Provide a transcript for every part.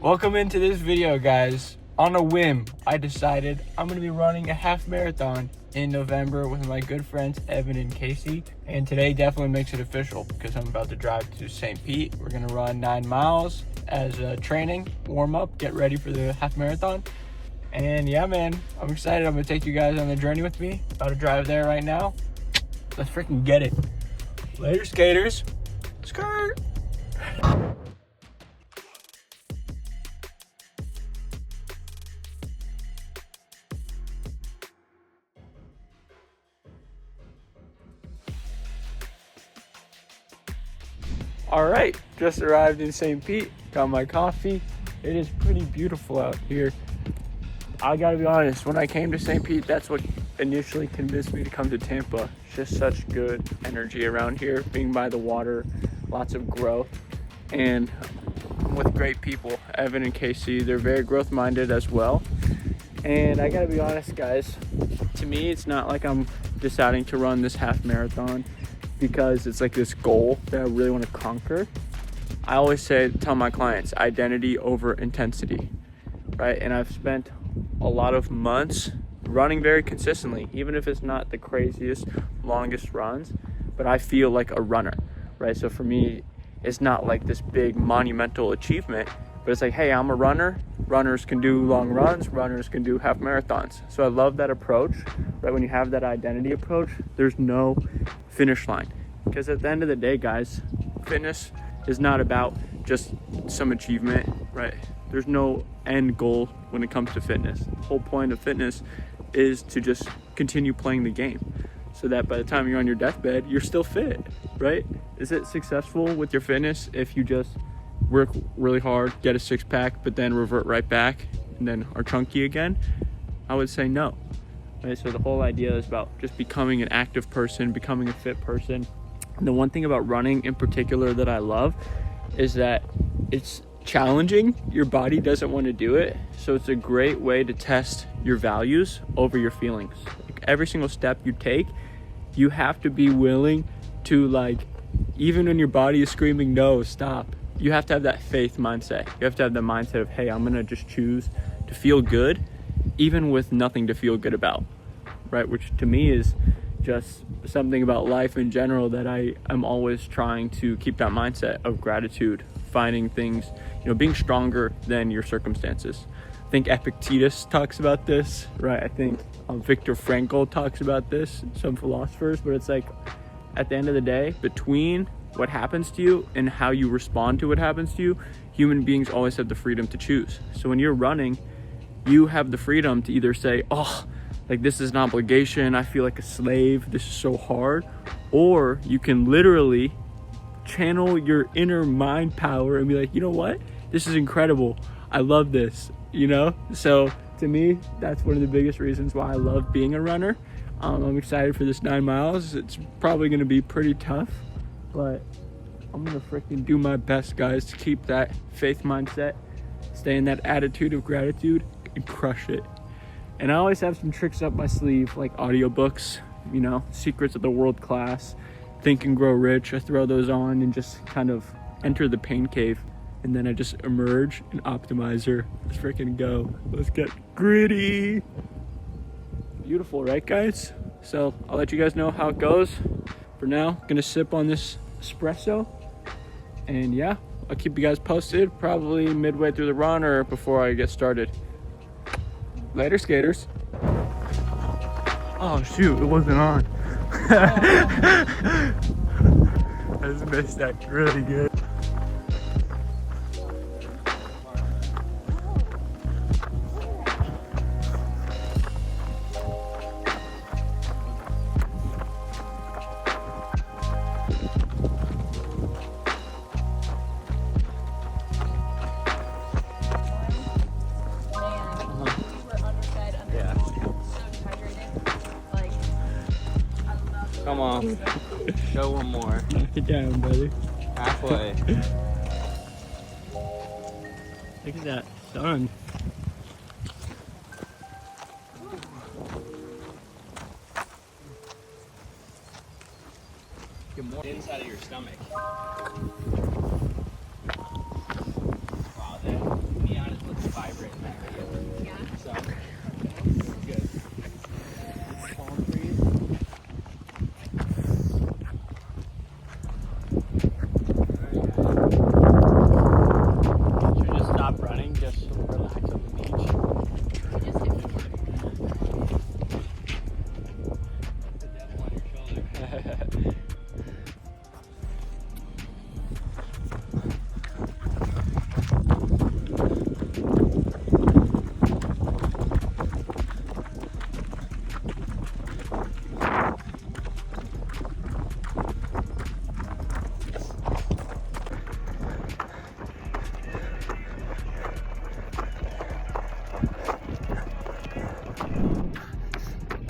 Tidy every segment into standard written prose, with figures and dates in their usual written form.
Welcome into this video, guys. On a whim, I decided I'm gonna be running a half marathon in November with my good friends Evan and Casey, and today definitely makes it official because I'm about to drive to St. Pete. We're gonna run 9 miles as training, warm up, get ready for the half marathon. And yeah, man, I'm excited. I'm gonna take you guys on the journey with me. About to drive there right now. Let's freaking get it. Later, skaters. Skirt. All right, just arrived in St. Pete, got my coffee. It is pretty beautiful out here. I gotta be honest, when I came to St. Pete, that's what initially convinced me to come to Tampa. It's just such good energy around here, being by the water, lots of growth, and with great people. Evan and Casey, they're very growth minded as well. And I gotta be honest, guys, to me, it's not like I'm deciding to run this half marathon because it's like this goal that I really want to conquer. I always tell my clients, identity over intensity, right? And I've spent a lot of months running very consistently, even if it's not the craziest, longest runs, but I feel like a runner, right? So for me, it's not like this big monumental achievement, but it's like, hey, I'm a runner. Runners can do long runs, runners can do half marathons. So I love that approach, right? When you have that identity approach, there's no finish line. Because at the end of the day, guys, fitness is not about just some achievement, right? There's no end goal when it comes to fitness. The whole point of fitness is to just continue playing the game so that by the time you're on your deathbed, you're still fit, right? Is it successful with your fitness if you just work really hard, get a six-pack, but then revert right back and then are chunky again? I would say no, right? So the whole idea is about just becoming an active person, becoming a fit person. And the one thing about running in particular that I love is that it's challenging. Your body doesn't want to do it, so it's a great way to test your values over your feelings. Like every single step you take, you have to be willing to, like, even when your body is screaming no, stop, you have to have that faith mindset. You have to have the mindset of, hey, I'm gonna just choose to feel good even with nothing to feel good about, right? Which to me is just something about life in general that I'm always trying to keep that mindset of gratitude, finding things, being stronger than your circumstances. I think Epictetus talks about this, right? I think Viktor Frankl talks about this, some philosophers, but it's like at the end of the day, between what happens to you and how you respond to what happens to you, human beings always have the freedom to choose. So when you're running, you have the freedom to either say, oh, like this is an obligation, I feel like a slave, this is so hard, or you can literally channel your inner mind power and be like, you know what, this is incredible, I love this, So to me, that's one of the biggest reasons why I love being a runner. I'm excited for this 9 miles. It's probably gonna be pretty tough, but I'm gonna freaking do my best, guys, to keep that faith mindset, stay in that attitude of gratitude, and crush it. And I always have some tricks up my sleeve, like audiobooks, Secrets of the World Class, Think and Grow Rich. I throw those on and just kind of enter the pain cave, and then I just emerge an optimizer. Let's freaking go. Let's get gritty. Beautiful, right, guys? So I'll let you guys know how it goes. For now, gonna sip on this espresso, and yeah, I'll keep you guys posted probably midway through the run or before I get started. Later, skaters. Oh shoot, it wasn't on. I just missed that really good. Come on, show one more. Knock it down, buddy. Halfway. Look at that sun. Get more inside of your stomach. Wow, that, yeah.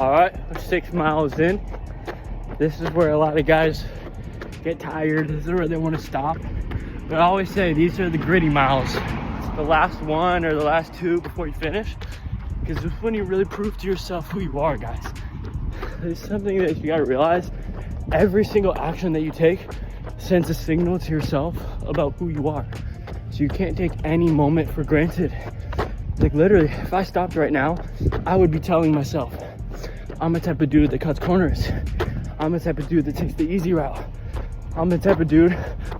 All right, we're 6 miles in. This is where a lot of guys get tired. This is where they want to stop. But I always say these are the gritty miles. The last one or the last two before you finish. Because it's when you really prove to yourself who you are, guys. It's something that you gotta realize. Every single action that you take sends a signal to yourself about who you are. So you can't take any moment for granted. Like literally, if I stopped right now, I would be telling myself, I'm the type of dude that cuts corners. I'm the type of dude that takes the easy route. I'm the type of dude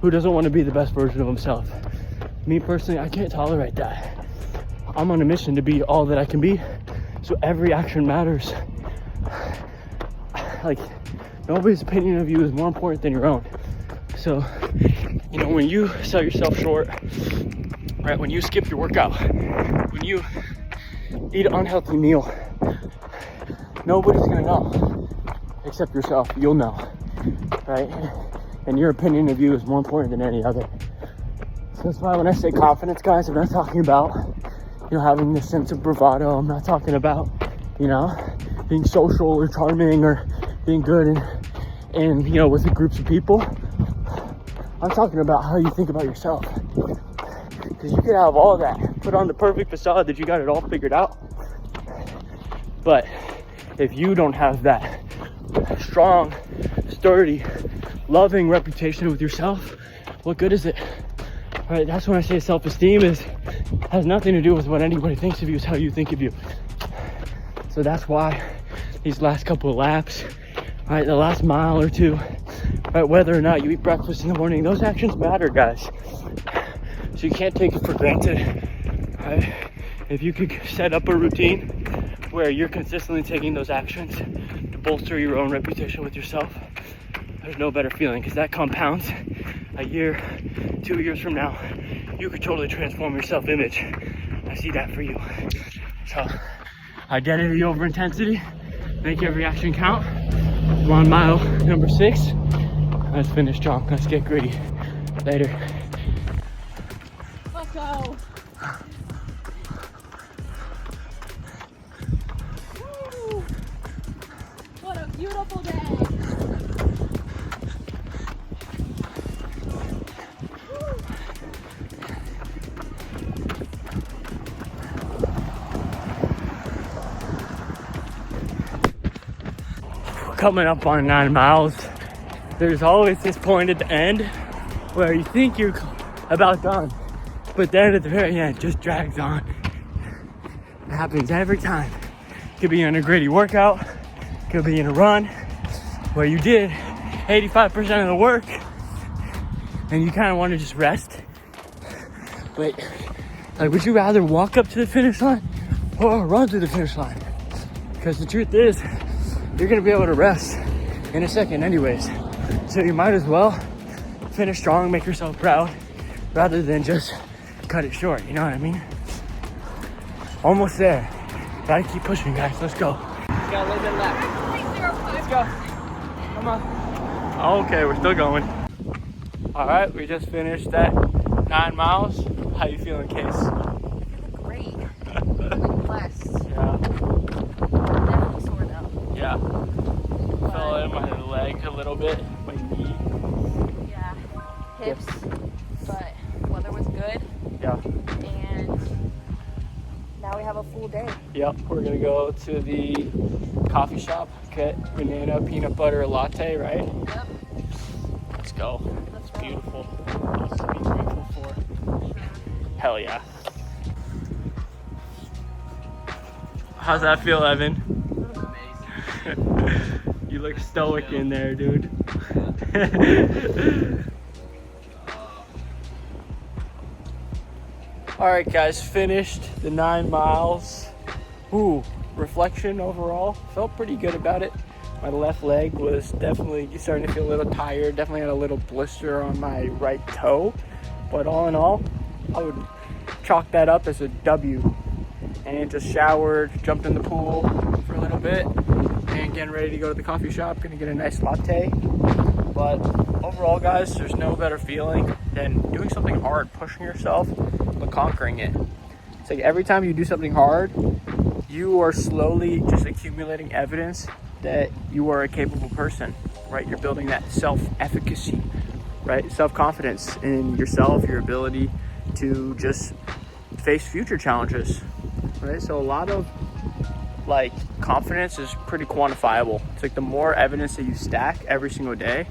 who doesn't want to be the best version of himself. Me personally, I can't tolerate that. I'm on a mission to be all that I can be. So every action matters. Like, nobody's opinion of you is more important than your own. So, you know, when you sell yourself short, right, when you skip your workout, when you eat an unhealthy meal, nobody's gonna know except yourself. You'll know, right? And your opinion of you is more important than any other. So that's why when I say confidence, guys, I'm not talking about, you know, having this sense of bravado. I'm not talking about, you know, being social or charming or being good and you know, with groups of people. I'm talking about how you think about yourself. Because you could have all that, put on the perfect facade that you got it all figured out. But if you don't have that strong, sturdy, loving reputation with yourself, what good is it? Right? That's when I say self-esteem has nothing to do with what anybody thinks of you. It's how you think of you. So that's why these last couple of laps, right, the last mile or two, right, whether or not you eat breakfast in the morning, those actions matter, guys. So you can't take it for granted, right? If you could set up a routine where you're consistently taking those actions to bolster your own reputation with yourself, there's no better feeling, because that compounds. A year, 2 years from now, you could totally transform your self-image. I see that for you. So, identity over intensity. Make every action count. We're on mile number 6. Let's finish strong. Let's get gritty. Later. Let's go. Woo. What a beautiful day. Coming up on 9 miles, there's always this point at the end where you think you're about done, but then at the very end just drags on. It happens every time. Could be in a gritty workout, could be in a run where you did 85% of the work and you kind of want to just rest. But like, would you rather walk up to the finish line or run to the finish line? Because the truth is, you're gonna be able to rest in a second anyways. So you might as well finish strong, make yourself proud, rather than just cut it short, you know what I mean? Almost there. Gotta keep pushing, guys, let's go. Got a little bit left. Let's go. Come on. Okay, we're still going. All right, we just finished that 9 miles. How you feeling, Case? Great. I'm blessed. Yeah. Definitely sore though. Yeah. Fell in my leg a little bit, my knee. Yeah. Hips. But weather was good. Yeah. And now we have a full day. Yep, we're gonna go to the coffee shop, get banana peanut butter latte, right? Yep. Let's go. Let's It's go. beautiful. Lots to be grateful for. Hell yeah. How's that feel, Evan? Amazing. You look stoic in there, dude. All right, guys, finished the 9 miles. Ooh, reflection overall, felt pretty good about it. My left leg was definitely starting to feel a little tired, definitely had a little blister on my right toe. But all in all, I would chalk that up as a W. And just showered, jumped in the pool for a little bit, and getting ready to go to the coffee shop, gonna get a nice latte. But overall, guys, there's no better feeling than doing something hard, pushing yourself, but conquering it. It's like every time you do something hard, you are slowly just accumulating evidence that you are a capable person, right? You're building that self-efficacy, right? Self-confidence in yourself, your ability to just face future challenges, right? So a lot of like confidence is pretty quantifiable. It's like the more evidence that you stack every single day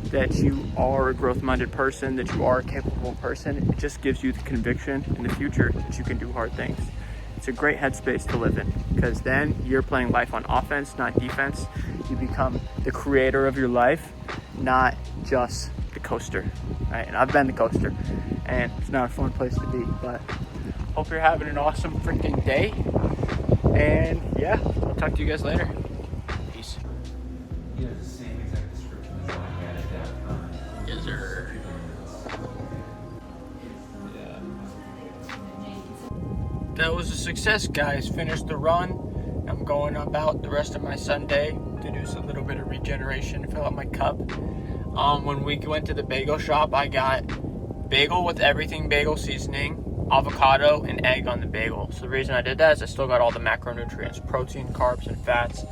that you are a growth-minded person, that you are a capable person, it just gives you the conviction in the future that you can do hard things. It's a great headspace to live in, because then you're playing life on offense, not defense. You become the creator of your life, not just the coaster, right? And I've been the coaster, and it's not a fun place to be, but hope you're having an awesome freaking day. And yeah, I'll talk to you guys later. Peace. He has the same exact description as I had at that time. Yes, sir. That was a success, guys. Finished the run. I'm going about the rest of my Sunday to do a little bit of regeneration, fill up my cup. When we went to the bagel shop, I got bagel with everything bagel seasoning, avocado, and egg on the bagel. So the reason I did that is I still got all the macronutrients, protein, carbs, and fats.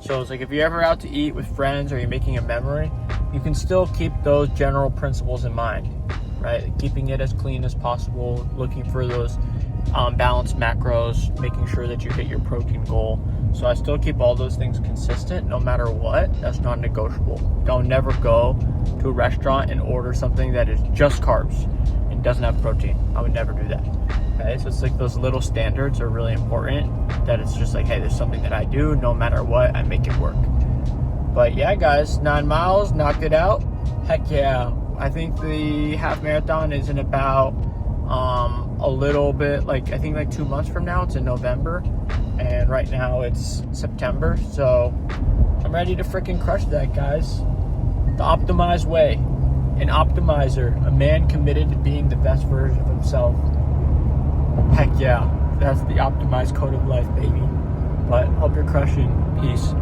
So it's like if you're ever out to eat with friends or you're making a memory, you can still keep those general principles in mind, right? Keeping it as clean as possible, looking for those balanced macros, making sure that you hit your protein goal. So I still keep all those things consistent no matter what. That's not negotiable. Don't never go to a restaurant and order something that is just carbs and doesn't have protein. I would never do that. Okay, so it's like those little standards are really important, that it's just like, hey, there's something that I do, no matter what, I make it work. But yeah, guys, 9 miles, knocked it out. Heck yeah. I think the half marathon is in about a little bit, like I think like 2 months from now. It's in November, and right now it's September, so I'm ready to freaking crush that, guys. The optimized way. An optimizer, a man committed to being the best version of himself. Heck yeah, that's the optimized code of life, baby. But hope you're crushing. Peace.